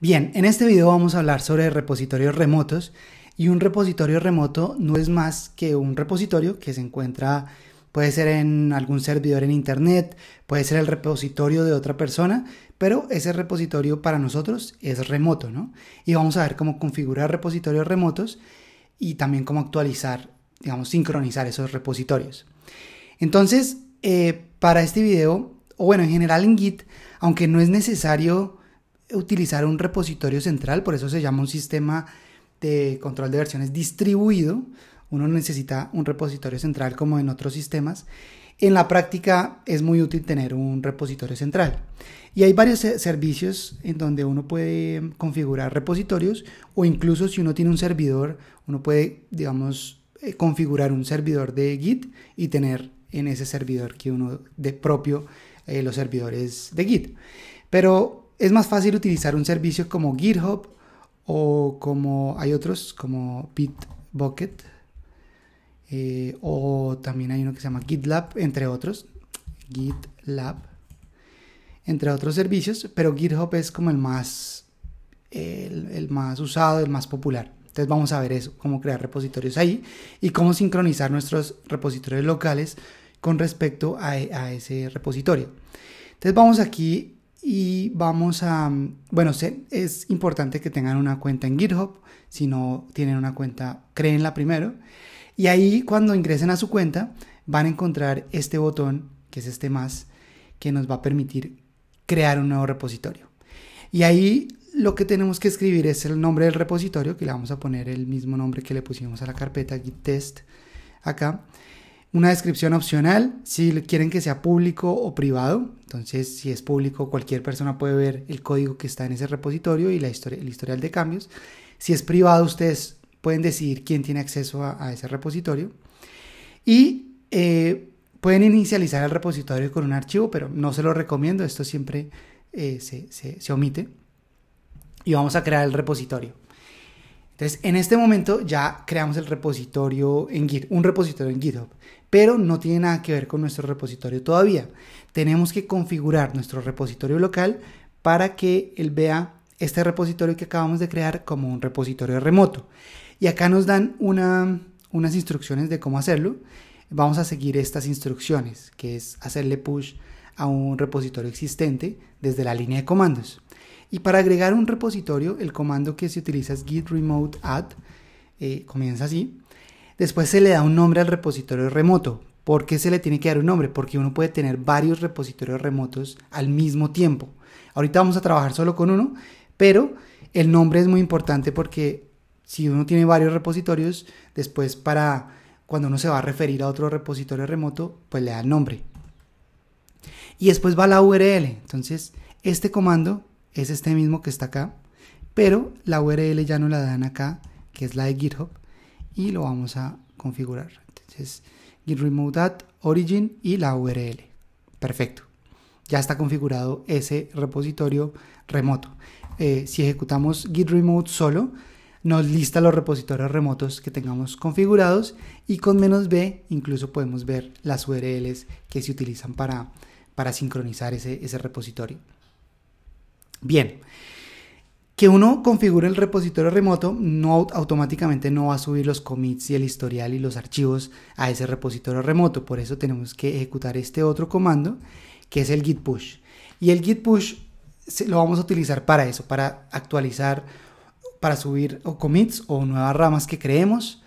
Bien, en este video vamos a hablar sobre repositorios remotos y un repositorio remoto no es más que un repositorio que se encuentra, puede ser en algún servidor en internet, puede ser el repositorio de otra persona, pero ese repositorio para nosotros es remoto, ¿no? Y vamos a ver cómo configurar repositorios remotos y también cómo actualizar, digamos, sincronizar esos repositorios. Entonces, para este video, o bueno, en general en Git, aunque no es necesario utilizar un repositorio central, por eso se llama un sistema de control de versiones distribuido, uno necesita un repositorio central como en otros sistemas. En la práctica es muy útil tener un repositorio central y hay varios servicios en donde uno puede configurar repositorios, o incluso si uno tiene un servidor, uno puede, digamos, configurar un servidor de Git y tener en ese servidor que uno de propio los servidores de Git. Pero es más fácil utilizar un servicio como GitHub o como hay otros como Bitbucket, o también hay uno que se llama GitLab, entre otros. GitLab, entre otros servicios, pero GitHub es como el más usado, el más popular. Entonces vamos a ver eso, cómo crear repositorios ahí y cómo sincronizar nuestros repositorios locales con respecto a ese repositorio. Entonces vamos aquí y vamos a, bueno, es importante que tengan una cuenta en GitHub. Si no tienen una cuenta, créenla primero. Y ahí cuando ingresen a su cuenta van a encontrar este botón, que es este más, que nos va a permitir crear un nuevo repositorio. Y ahí lo que tenemos que escribir es el nombre del repositorio, que le vamos a poner el mismo nombre que le pusimos a la carpeta git test acá. Una descripción opcional, si quieren que sea público o privado. Entonces, si es público, cualquier persona puede ver el código que está en ese repositorio y el historial de cambios. Si es privado, ustedes pueden decidir quién tiene acceso a ese repositorio. Y pueden inicializar el repositorio con un archivo, pero no se lo recomiendo. Esto siempre se omite. Y vamos a crear el repositorio. Entonces, en este momento ya creamos el repositorio en Git, un repositorio en GitHub, pero no tiene nada que ver con nuestro repositorio todavía. Tenemos que configurar nuestro repositorio local para que él vea este repositorio que acabamos de crear como un repositorio remoto. Y acá nos dan unas instrucciones de cómo hacerlo. Vamos a seguir estas instrucciones, que es hacerle push a un repositorio existente desde la línea de comandos. Y para agregar un repositorio, el comando que se utiliza es git remote add, comienza así. Después se le da un nombre al repositorio remoto. ¿Por qué se le tiene que dar un nombre? Porque uno puede tener varios repositorios remotos al mismo tiempo. Ahorita vamos a trabajar solo con uno, pero el nombre es muy importante porque si uno tiene varios repositorios, después cuando uno se va a referir a otro repositorio remoto, pues le da el nombre. Y después va la URL. Entonces, este comando es este mismo que está acá, pero la URL ya no la dan acá, que es la de GitHub, y lo vamos a configurar. Entonces, git remote add origin y la URL. Perfecto. Ya está configurado ese repositorio remoto. Si ejecutamos git remote solo, nos lista los repositorios remotos que tengamos configurados, y con -b incluso podemos ver las URLs que se utilizan para sincronizar ese repositorio. Bien, que uno configure el repositorio remoto automáticamente no va a subir los commits y el historial y los archivos a ese repositorio remoto. Por eso tenemos que ejecutar este otro comando, que es el git push. Y el git push lo vamos a utilizar para eso, para actualizar, para subir o commits o nuevas ramas que creemos,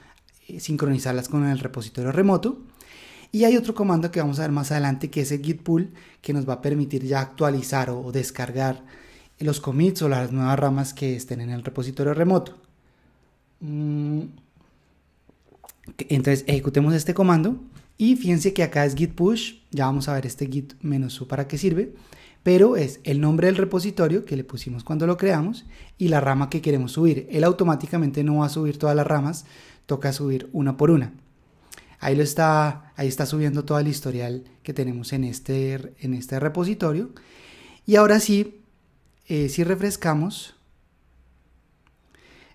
sincronizarlas con el repositorio remoto. Y hay otro comando que vamos a ver más adelante, que es el git pull, que nos va a permitir ya actualizar o descargar los commits o las nuevas ramas que estén en el repositorio remoto. Entonces ejecutemos este comando y fíjense que acá es git push. Ya vamos a ver este git -u para qué sirve, pero es el nombre del repositorio que le pusimos cuando lo creamos y la rama que queremos subir. Él automáticamente no va a subir todas las ramas, toca subir una por una. Ahí está subiendo todo el historial que tenemos en este repositorio. Y ahora sí, si refrescamos,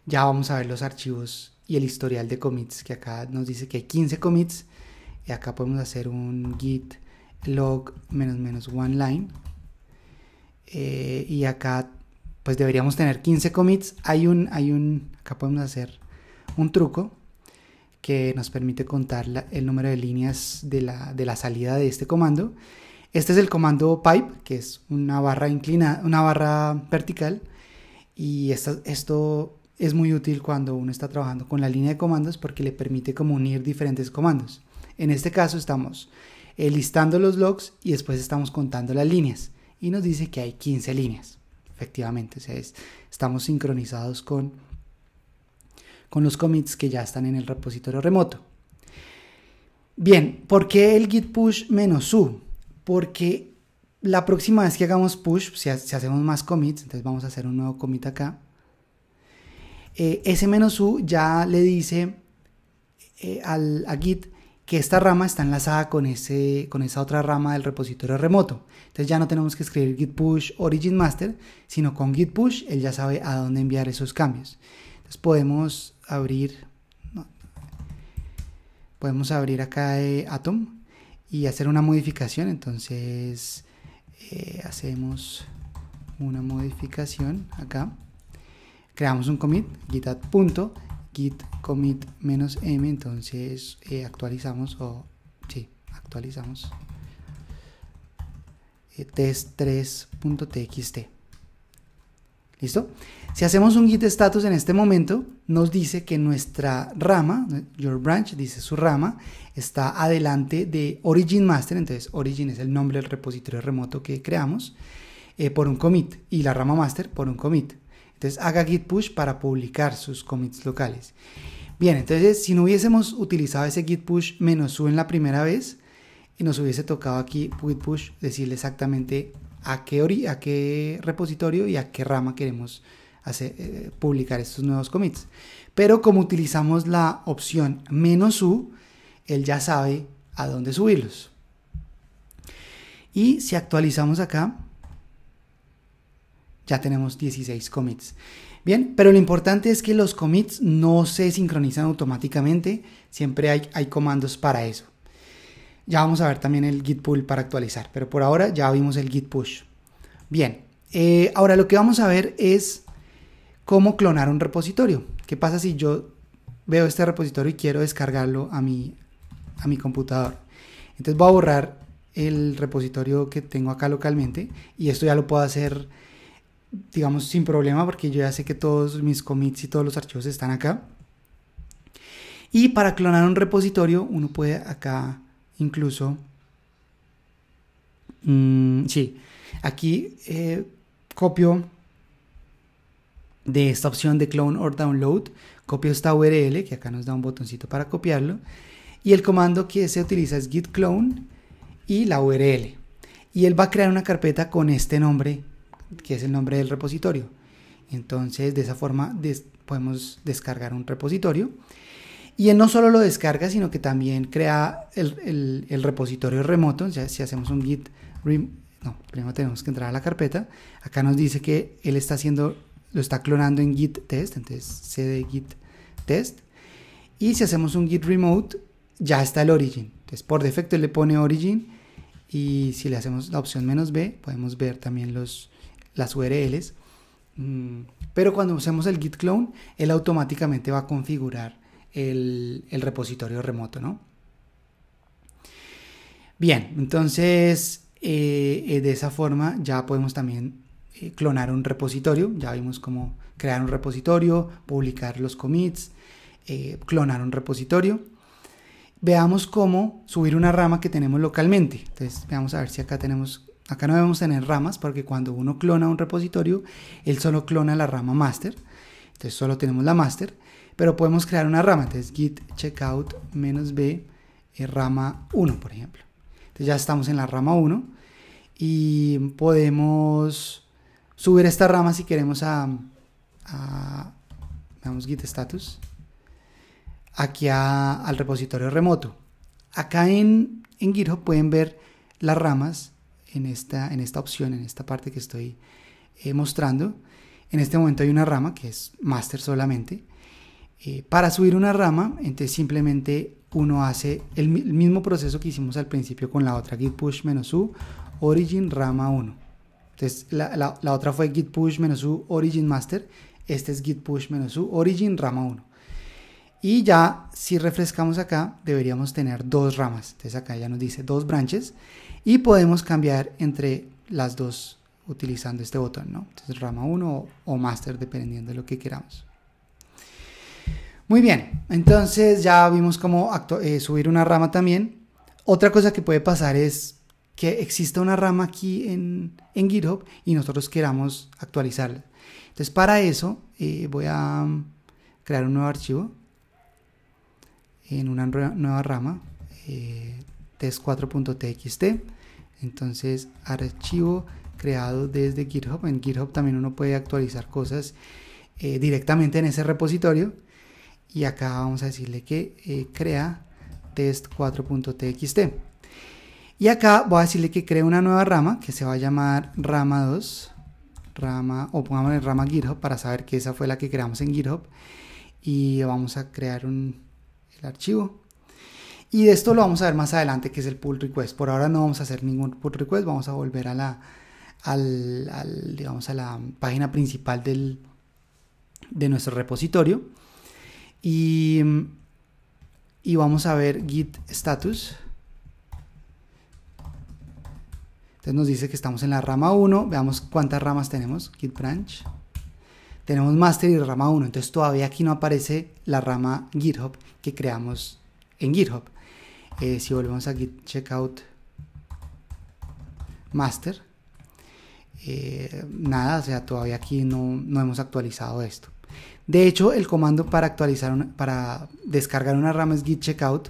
ya vamos a ver los archivos y el historial de commits, que acá nos dice que hay 15 commits. Y acá podemos hacer un git log --one line. Y acá pues deberíamos tener 15 commits. Acá podemos hacer un truco que nos permite contar el número de líneas de la salida de este comando. Este es el comando pipe, que es una barra inclinada, una barra vertical, y esto es muy útil cuando uno está trabajando con la línea de comandos porque le permite como unir diferentes comandos. En este caso estamos listando los logs y después estamos contando las líneas y nos dice que hay 15 líneas. Efectivamente, o sea, estamos sincronizados con los commits que ya están en el repositorio remoto. Bien, ¿por qué el git push -u? Porque la próxima vez que hagamos push, si hacemos más commits, entonces vamos a hacer un nuevo commit acá, ese -u ya le dice a Git que esta rama está enlazada con esa otra rama del repositorio remoto. Entonces ya no tenemos que escribir git push origin master, sino con git push él ya sabe a dónde enviar esos cambios. Entonces podemos abrir acá Atom y hacer una modificación. Entonces hacemos una modificación acá, creamos un commit git add punto git commit -m, entonces actualizamos test3.txt. ¿Listo? Si hacemos un git status en este momento, nos dice que nuestra rama, your branch, dice su rama, está adelante de origin master. Entonces origin es el nombre del repositorio remoto que creamos, por un commit, y la rama master por un commit. Entonces haga git push para publicar sus commits locales. Bien, entonces si no hubiésemos utilizado ese git push -u en la primera vez, y nos hubiese tocado aquí git push decirle exactamente a qué repositorio y a qué rama queremos publicar estos nuevos commits. Pero como utilizamos la opción -u, él ya sabe a dónde subirlos. Y si actualizamos acá, ya tenemos 16 commits. Bien, pero lo importante es que los commits no se sincronizan automáticamente, siempre hay comandos para eso. Ya vamos a ver también el git pull para actualizar, pero por ahora ya vimos el git push. Bien, ahora lo que vamos a ver es cómo clonar un repositorio. ¿Qué pasa si yo veo este repositorio y quiero descargarlo a mi computador? Entonces voy a borrar el repositorio que tengo acá localmente, y esto ya lo puedo hacer, digamos, sin problema, porque yo ya sé que todos mis commits y todos los archivos están acá. Y para clonar un repositorio uno puede acá incluso aquí copio de esta opción de clone or download, copio esta URL que acá nos da un botoncito para copiarlo, y el comando que se utiliza es git clone y la URL, y él va a crear una carpeta con este nombre, que es el nombre del repositorio. Entonces de esa forma podemos descargar un repositorio, y él no solo lo descarga, sino que también crea el repositorio remoto. Ya si hacemos un git primero tenemos que entrar a la carpeta. Acá nos dice que él lo está clonando en git test, entonces cd git test, y si hacemos un git remote ya está el origin. Entonces por defecto él le pone origin, y si le hacemos la opción -b podemos ver también las URLs, pero cuando usemos el git clone él automáticamente va a configurar el repositorio remoto, ¿no? Bien, entonces de esa forma ya podemos también clonar un repositorio. Ya vimos cómo crear un repositorio, publicar los commits, clonar un repositorio. Veamos cómo subir una rama que tenemos localmente. Entonces vamos a ver si acá no debemos tener ramas, porque cuando uno clona un repositorio él solo clona la rama master, entonces solo tenemos la master, pero podemos crear una rama. Entonces git checkout -b rama 1, por ejemplo. Entonces ya estamos en la rama 1 y podemos subir esta rama si queremos veamos git status aquí al repositorio remoto. Acá en GitHub pueden ver las ramas en esta opción, en esta parte que estoy mostrando. En este momento hay una rama que es master solamente. Para subir una rama, entonces simplemente uno hace el mismo proceso que hicimos al principio con la otra, git push -u origin rama 1. Entonces la otra fue git push -u origin master. Este es git push -u origin rama 1. Y ya si refrescamos acá deberíamos tener dos ramas. Entonces acá ya nos dice dos branches y podemos cambiar entre las dos utilizando este botón, ¿no? Entonces rama 1 o master dependiendo de lo que queramos. Muy bien, entonces ya vimos cómo subir una rama también. Otra cosa que puede pasar es que exista una rama aquí en GitHub y nosotros queramos actualizarla. Entonces para eso voy a crear un nuevo archivo en una nueva rama, test4.txt. Entonces archivo creado desde GitHub. En GitHub también uno puede actualizar cosas directamente en ese repositorio. Y acá vamos a decirle que crea test4.txt. Y acá voy a decirle que cree una nueva rama que se va a llamar rama 2. O pongámosle rama GitHub para saber que esa fue la que creamos en GitHub. Y vamos a crear el archivo. Y de esto lo vamos a ver más adelante, que es el pull request. Por ahora no vamos a hacer ningún pull request. Vamos a volver a digamos a la página principal de nuestro repositorio. Y vamos a ver git status. Entonces nos dice que estamos en la rama 1. Veamos cuántas ramas tenemos. Git branch. Tenemos master y rama 1. Entonces todavía aquí no aparece la rama GitHub que creamos en GitHub. Si volvemos a git checkout master, nada, o sea, todavía aquí no hemos actualizado esto. De hecho, el comando para descargar una rama es git checkout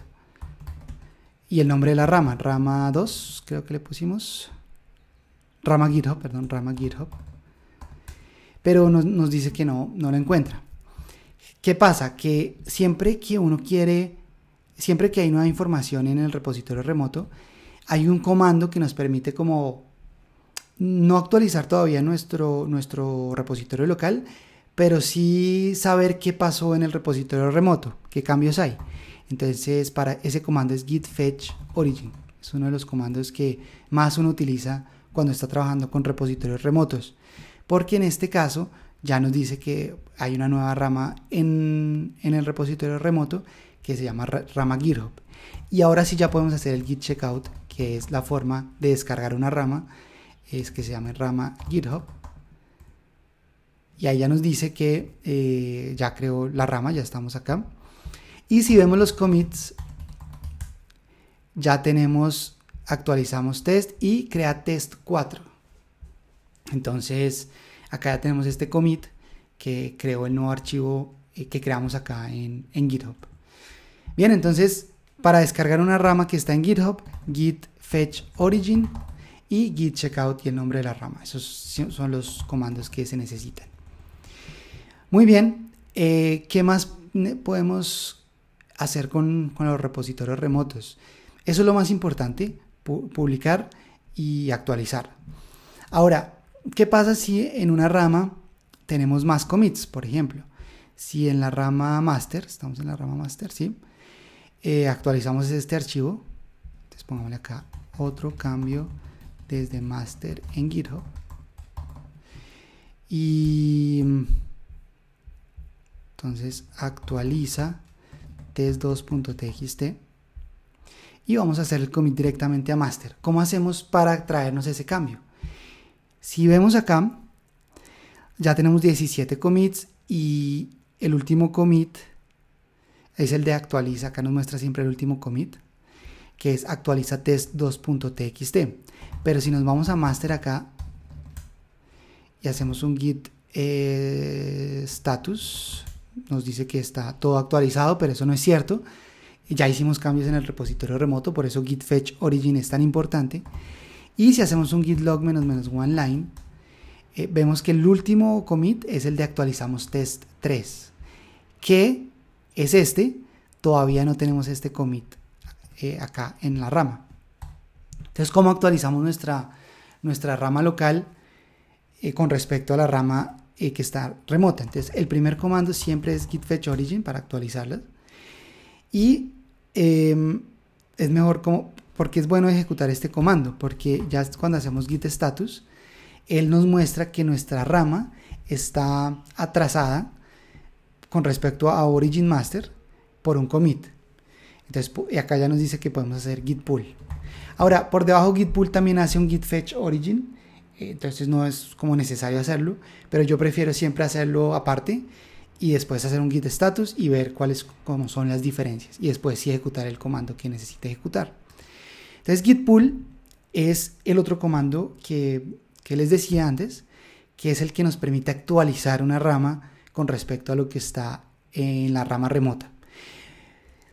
y el nombre de la rama 2, creo que le pusimos rama GitHub, pero nos dice que no lo encuentra. ¿Qué pasa? Que siempre que hay nueva información en el repositorio remoto, hay un comando que nos permite como no actualizar todavía nuestro repositorio local, pero sí saber qué pasó en el repositorio remoto, qué cambios hay. Entonces para ese comando es git fetch origin. Es uno de los comandos que más uno utiliza cuando está trabajando con repositorios remotos, porque en este caso ya nos dice que hay una nueva rama en el repositorio remoto que se llama rama GitHub. Y ahora sí ya podemos hacer el git checkout, que es la forma de descargar una rama, es que se llama rama GitHub. Y ahí ya nos dice que ya creó la rama, ya estamos acá. Y si vemos los commits, ya actualizamos test y crea test 4. Entonces acá ya tenemos este commit que creó el nuevo archivo que creamos acá en GitHub. Bien, entonces para descargar una rama que está en GitHub, git fetch origin y git checkout y el nombre de la rama. Esos son los comandos que se necesitan. Muy bien, ¿qué más podemos hacer con los repositorios remotos? Eso es lo más importante, publicar y actualizar. Ahora, ¿qué pasa si en una rama tenemos más commits? Por ejemplo, si en la rama master, estamos en la rama master, ¿sí? Actualizamos este archivo. Entonces pongámosle acá otro cambio desde master en GitHub. Y entonces actualiza test2.txt y vamos a hacer el commit directamente a master. ¿Cómo hacemos para traernos ese cambio? Si vemos acá, ya tenemos 17 commits y el último commit es el de actualiza. Acá nos muestra siempre el último commit, que es actualiza test2.txt. Pero si nos vamos a master acá y hacemos un git status, nos dice que está todo actualizado, pero eso no es cierto. Ya hicimos cambios en el repositorio remoto, por eso git fetch origin es tan importante. Y si hacemos un git log -one line, vemos que el último commit es el de actualizamos test 3, que es este. Todavía no tenemos este commit acá en la rama. Entonces, ¿cómo actualizamos nuestra rama local con respecto a la rama que está remota? Entonces, el primer comando siempre es git fetch origin para actualizarlas. Y es mejor porque es bueno ejecutar este comando, porque ya cuando hacemos git status, él nos muestra que nuestra rama está atrasada con respecto a Origin Master por un commit. Entonces, y acá ya nos dice que podemos hacer git pull. Ahora, por debajo git pull también hace un git fetch origin, entonces no es como necesario hacerlo, pero yo prefiero siempre hacerlo aparte y después hacer un git status y ver cómo son las diferencias y después sí ejecutar el comando que necesite ejecutar. Entonces git pull es el otro comando que les decía antes, que es el que nos permite actualizar una rama con respecto a lo que está en la rama remota.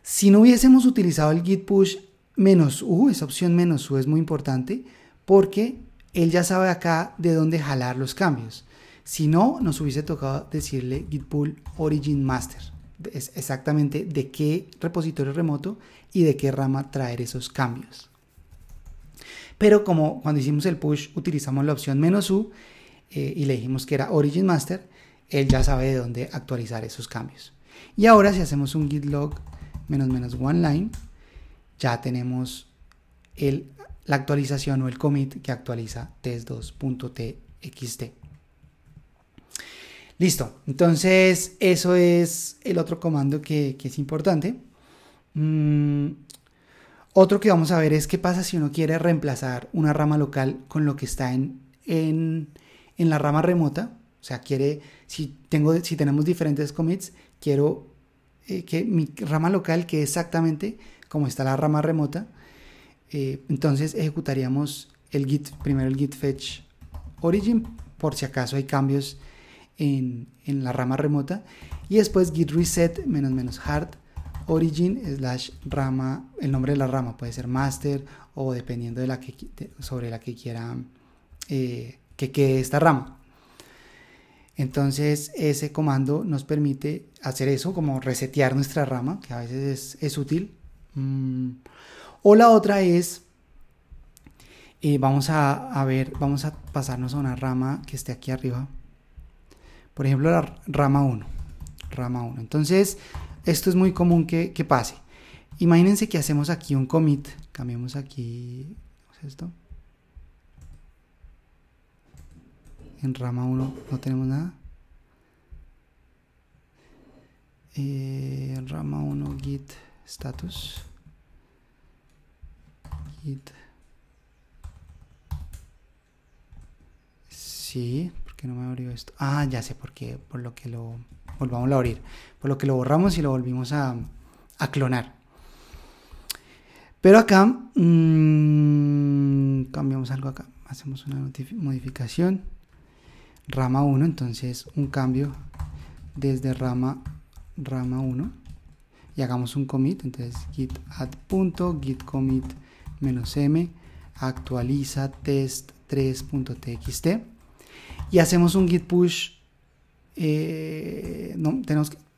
Si no hubiésemos utilizado el git push -u, esa opción -u es muy importante porque él ya sabe acá de dónde jalar los cambios. Si no, nos hubiese tocado decirle git pull origin master, es exactamente de qué repositorio remoto y de qué rama traer esos cambios. Pero como cuando hicimos el push utilizamos la opción -u y le dijimos que era origin master, él ya sabe de dónde actualizar esos cambios. Y ahora si hacemos un git log --one line, ya tenemos la actualización o el commit que actualiza test2.txt. Listo, entonces eso es el otro comando que es importante. Otro que vamos a ver es qué pasa si uno quiere reemplazar una rama local con lo que está en la rama remota. O sea, si tenemos diferentes commits, quiero que mi rama local quede exactamente como está la rama remota. Entonces ejecutaríamos primero el git fetch origin por si acaso hay cambios en la rama remota, y después git reset -hard origin / rama, el nombre de la rama puede ser master o dependiendo sobre la que quiera que quede esta rama. Entonces ese comando nos permite hacer eso, como resetear nuestra rama, que a veces es útil. O la otra es, vamos a pasarnos a una rama que esté aquí arriba. Por ejemplo, la rama 1. Entonces, esto es muy común que pase. Imagínense que hacemos aquí un commit. Cambiamos aquí esto. En rama 1 no tenemos nada. En rama 1 git status. Git. Sí, ¿por qué no me abrió esto? Ah, ya sé por qué, por lo que lo volvamos a abrir, por lo que lo borramos y lo volvimos a clonar. Pero acá cambiamos algo acá, hacemos una modificación, rama 1, entonces un cambio desde rama 1 y hagamos un commit, entonces git add .git commit -m actualiza test3.txt y hacemos un git push.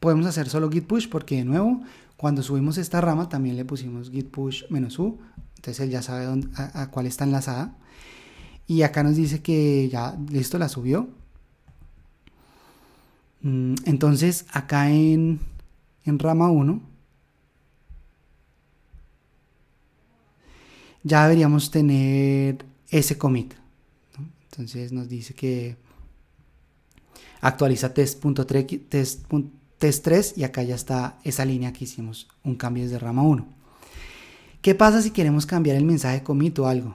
Podemos hacer solo git push porque de nuevo cuando subimos esta rama también le pusimos git push -u, entonces él ya sabe a cuál está enlazada, y acá nos dice que ya listo, la subió. Entonces acá en rama 1 ya deberíamos tener ese commit, ¿no? Entonces nos dice que actualiza test3 y acá ya está esa línea que hicimos un cambio desde rama 1. ¿Qué pasa si queremos cambiar el mensaje commit o algo?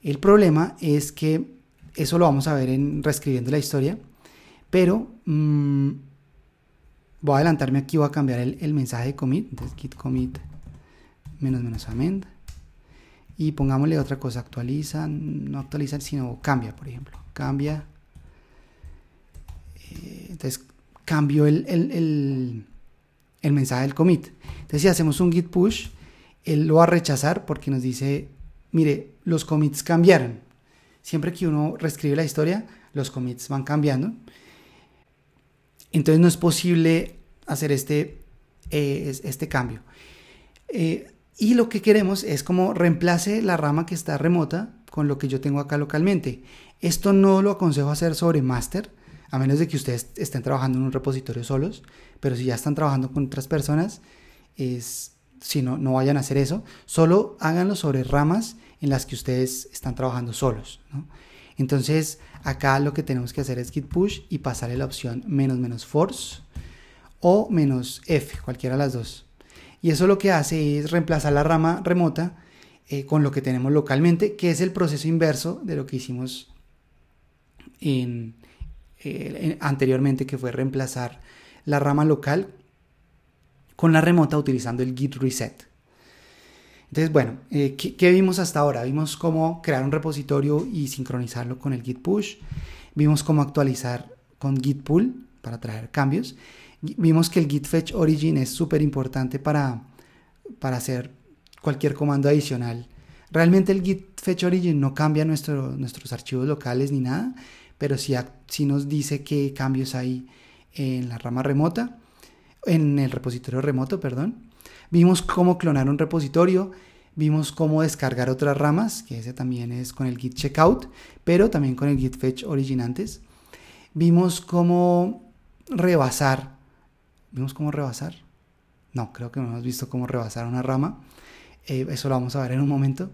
El problema es que eso lo vamos a ver en reescribiendo la historia, pero voy a adelantarme aquí, voy a cambiar el mensaje de commit, entonces git commit -amend y pongámosle otra cosa, actualiza, no actualiza sino cambia, por ejemplo, cambia. Entonces cambio el mensaje del commit. Entonces si hacemos un git push, él lo va a rechazar porque nos dice, mire, los commits cambiaron. Siempre que uno reescribe la historia, los commits van cambiando. Entonces no es posible hacer este cambio. Y lo que queremos es como reemplace la rama que está remota con lo que yo tengo acá localmente. Esto no lo aconsejo hacer sobre master, a menos de que ustedes estén trabajando en un repositorio solos, pero si ya están trabajando con otras personas, no vayan a hacer eso, solo háganlo sobre ramas en las que ustedes están trabajando solos, ¿no? Entonces acá lo que tenemos que hacer es git push y pasarle la opción --force o -f, cualquiera de las dos. Y eso lo que hace es reemplazar la rama remota con lo que tenemos localmente, que es el proceso inverso de lo que hicimos anteriormente, que fue reemplazar la rama local con la remota utilizando el git reset. Entonces, bueno, ¿qué vimos hasta ahora? Vimos cómo crear un repositorio y sincronizarlo con el git push. Vimos cómo actualizar con git pull para traer cambios. Vimos que el git fetch origin es súper importante para hacer cualquier comando adicional. Realmente el git fetch origin no cambia nuestros archivos locales ni nada, pero sí nos dice qué cambios hay en la rama remota, en el repositorio remoto, perdón. Vimos cómo clonar un repositorio, vimos cómo descargar otras ramas, que ese también es con el git checkout, pero también con el git fetch origin antes. Vimos cómo rebasar. ¿Vimos cómo rebasar? No, creo que no hemos visto cómo rebasar una rama. Eso lo vamos a ver en un momento.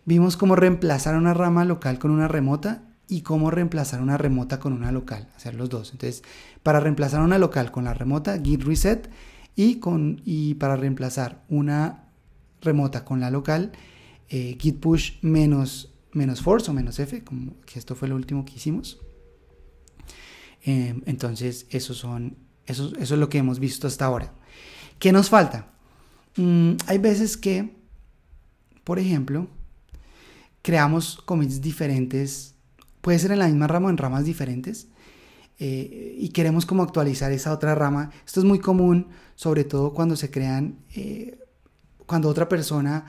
Vimos cómo reemplazar una rama local con una remota y cómo reemplazar una remota con una local, hacer los dos. Entonces, para reemplazar una local con la remota, git reset, y para reemplazar una remota con la local, git push -force o -f, como que esto fue lo último que hicimos. Entonces, eso es lo que hemos visto hasta ahora. ¿Qué nos falta? Hay veces que, por ejemplo, creamos commits diferentes, puede ser en la misma rama o en ramas diferentes, y queremos como actualizar esa otra rama. Esto es muy común, sobre todo cuando se crean, cuando otra persona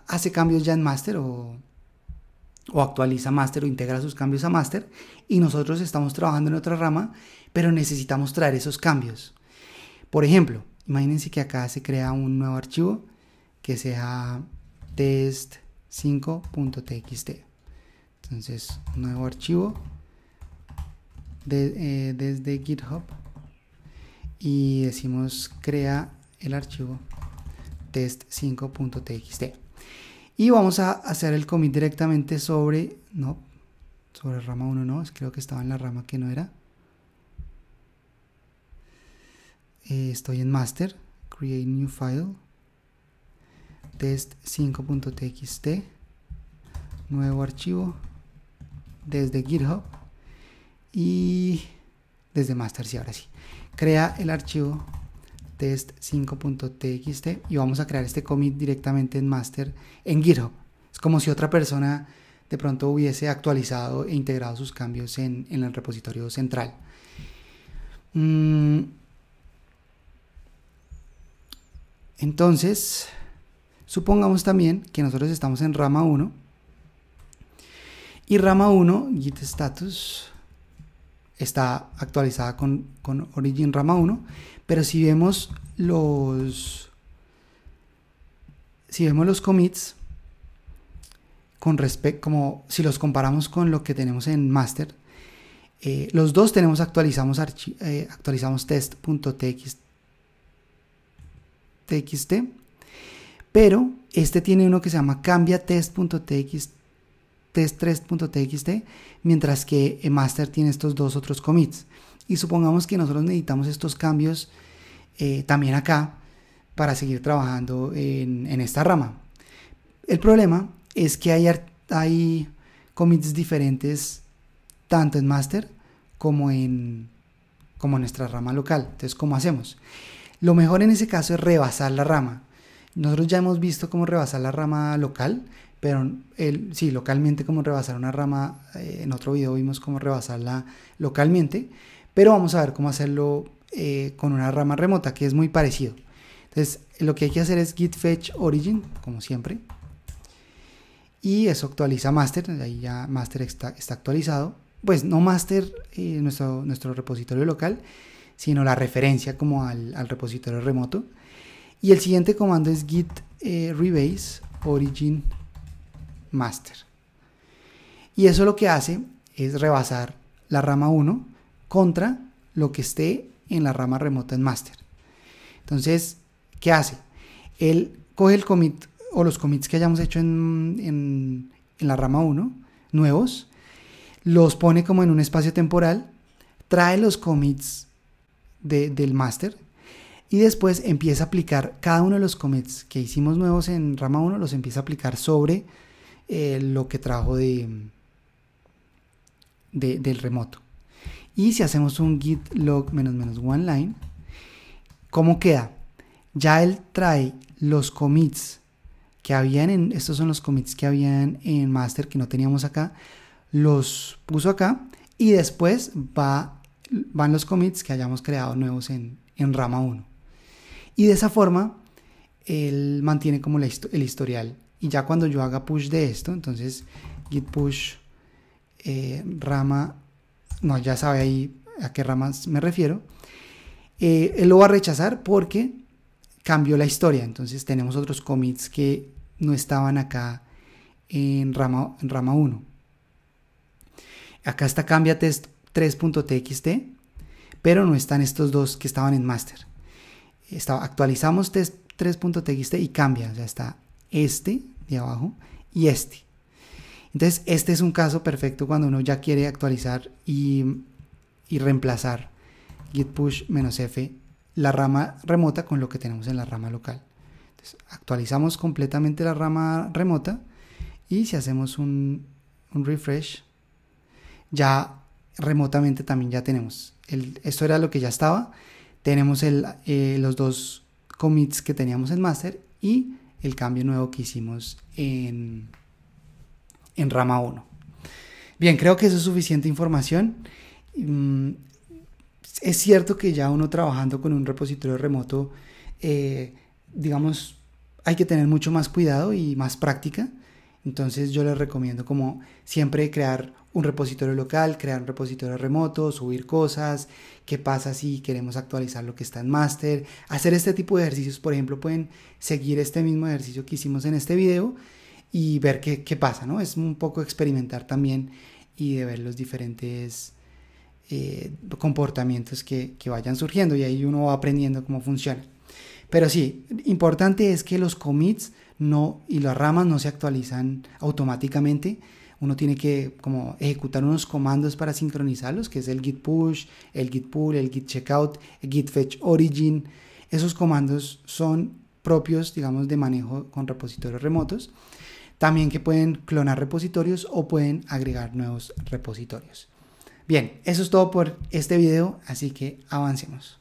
hace cambios ya en master o actualiza master o integra sus cambios a master, y nosotros estamos trabajando en otra rama, pero necesitamos traer esos cambios. Por ejemplo, imagínense que acá se crea un nuevo archivo que sea test5.txt. Entonces, nuevo archivo desde GitHub y decimos crea el archivo test5.txt y vamos a hacer el commit directamente sobre rama 1, no, creo que estaba en la rama que no era. Estoy en master, create new file, test5.txt, nuevo archivo desde GitHub y desde master, sí, ahora sí. Crea el archivo test5.txt y vamos a crear este commit directamente en master en GitHub. Es como si otra persona de pronto hubiese actualizado e integrado sus cambios en el repositorio central. Entonces, supongamos también que nosotros estamos en rama 1 y rama 1 git status está actualizada con origin rama 1, pero si vemos los commits con respecto, como si los comparamos con lo que tenemos en master, los dos actualizamos test.txt, pero este tiene uno que se llama cambia test3.txt, mientras que master tiene estos dos otros commits. Y supongamos que nosotros necesitamos estos cambios también acá para seguir trabajando en esta rama. El problema es que hay commits diferentes tanto en master como en nuestra rama local. Entonces, ¿cómo hacemos? Lo mejor en ese caso es rebasar la rama. Nosotros ya hemos visto cómo rebasar la rama local, pero sí, localmente cómo rebasar una rama. En otro video vimos cómo rebasarla localmente, pero vamos a ver cómo hacerlo con una rama remota, que es muy parecido. Entonces, lo que hay que hacer es git fetch origin, como siempre, y eso actualiza master. Ahí ya master está actualizado. Pues no master, nuestro repositorio local, sino la referencia como al repositorio remoto. Y el siguiente comando es git rebase origin master. Y eso lo que hace es rebasar la rama 1 contra lo que esté en la rama remota en master. Entonces, ¿qué hace? Él coge el commit o los commits que hayamos hecho en la rama 1, nuevos, los pone como en un espacio temporal, trae los commits del master y después empieza a aplicar cada uno de los commits que hicimos nuevos en rama 1, los empieza a aplicar sobre lo que trajo del remoto. Y si hacemos un git log --one line, ¿cómo queda? Ya él trae los commits que habían estos son los commits que habían en master que no teníamos acá, los puso acá y después van los commits que hayamos creado nuevos en rama 1. Y de esa forma él mantiene como el historial. Y ya cuando yo haga push de esto, entonces git push rama, no, ya sabe ahí a qué ramas me refiero, él lo va a rechazar porque cambió la historia. Entonces tenemos otros commits que no estaban acá en rama 1. Acá está cambia test 3.txt, pero no están estos dos que estaban en master. Actualizamos test 3.txt y cambia, ya está este de abajo y este. Entonces este es un caso perfecto cuando uno ya quiere actualizar y reemplazar git push -f la rama remota con lo que tenemos en la rama local. Entonces, actualizamos completamente la rama remota y si hacemos un refresh, ya remotamente también ya tenemos esto era lo que ya estaba, tenemos los dos commits que teníamos en master y el cambio nuevo que hicimos en rama 1. Bien, creo que eso es suficiente información. Es cierto que ya uno trabajando con un repositorio remoto, digamos, hay que tener mucho más cuidado y más práctica. Entonces yo les recomiendo como siempre crear un repositorio local, crear un repositorio remoto, subir cosas, qué pasa si queremos actualizar lo que está en master, hacer este tipo de ejercicios. Por ejemplo, pueden seguir este mismo ejercicio que hicimos en este video y ver qué pasa, ¿no? Es un poco experimentar también y de ver los diferentes comportamientos que vayan surgiendo y ahí uno va aprendiendo cómo funciona. Pero sí, importante es que los commits y las ramas no se actualizan automáticamente. Uno tiene que como ejecutar unos comandos para sincronizarlos, que es el git push, el git pull, el git checkout, el git fetch origin. Esos comandos son propios, digamos, de manejo con repositorios remotos. También que pueden clonar repositorios o pueden agregar nuevos repositorios. Bien, eso es todo por este video, así que avancemos.